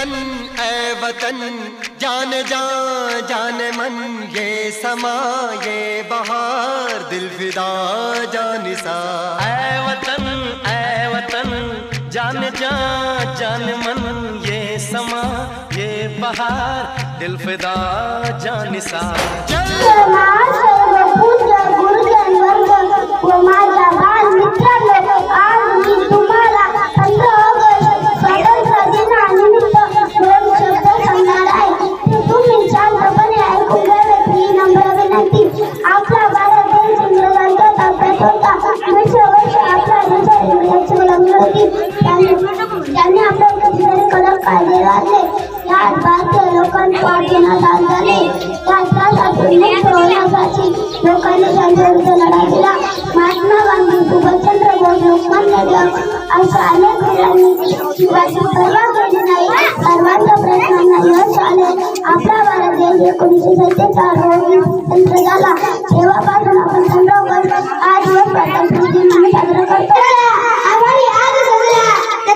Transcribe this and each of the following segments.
ऐ वतन जान जान मन ये समा ये बहार दिल फिदा जानिसा। ऐ वतन जान जान मन ये समा ये बहार दिल फिदा जानिसा। माझ्या बाल मित्रांनो, आज मी तुम्हाला 15 ऑगस्ट स्वातंत्र्य दिनानिमित्त 2 शब्द सांगणार आहे. तुम्ही शांतपणे ऐकून घ्यावेत ही नम्र विनंती. आपला भारत देश इंग्रजांच्या ताब्यात होता. 200 वर्ष आपला देशात इंग्रजांची गुलामी होती. त्यांनी आपल्या कितीतरी कडक कायदे घातले. यात भारतीय लोकांची वाचनात आत झाले. त्या त्रासातून मुक्त होण्यासाठी लोकांनी त्यांच्या विरुद्ध लढा दिला. महात्मा गांधी, सुभाषचंद्र बोस, लोकमान्य टिळक अशा अनेक वीरांनी जीवाची पर्वा केली नाही. सर्वांच्या प्रयत्नांना यश आले. आपला भारत देश 1947 रोजी स्वतंत्र झाला. तेव्हापासून आपण 15 ऑगस्ट हा दिवस स्वातंत्र्य दिन म्हणून साजरा करतो. आम्हाला आज समजला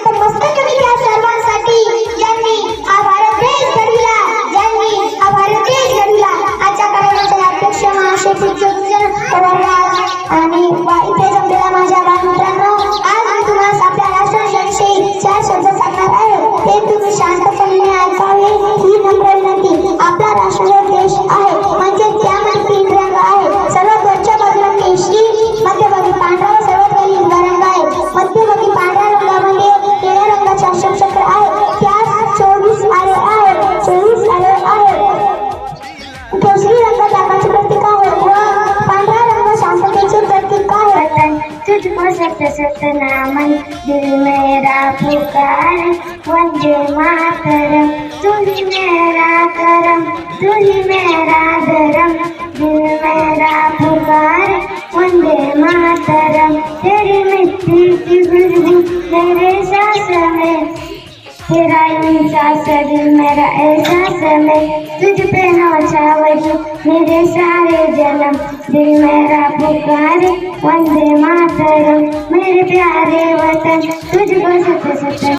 तर मस्तक त्या सर्वांसाठी ज्यांनी हा भारत देश घडविला, ज्यांनी हा भारत देश घडविला. आजच्या कार्यक्रमाचे अध्यक्ष महाशय आणि इथे जमलेल्या माझ्या बालमित्रांनो, आज मी तुम्हाला आपल्या राष्ट्रविषयी 4 शब्द सांगणार आहे. ते तुम्ही शांतपणे ऐकावे ही नम्र विनंती. आपला राष्ट्र देश आहे म्हणजे त्यामध्ये 3 रंग आहेत. सर्वात वरच्या बाजूला केशरी, मध्यभागी पांढरा व सर्वात खाली हिरवा रंग आहे. मध्यभागी पांढऱ्या रंगामध्ये निळ्या रंगाचे अशोक चक्र आहे. त्यास 24 आरे आहेत. 24 आरे आहेत. केशरी रंग त्यागाचे प्रतीक आहे व पांढरा रंग शांततेचे प्रतीक आहे. तुझको सत नामन दिल मेरा पुकार वंदे मातरम. तुझी मेरा करम तुझी मेरा धर्म दिल मेरा पुकार वंदे मातरम. तेरी मिट्टी की खुशबू मेरे सांस में, तेरा एहसास दिल मेरा एहसास में. तुझ पे नौछावर मेरे सारे जन्म दिल मेरा पुकारे वंदे मातरम. मेरे प्यारे वतन तुझको सत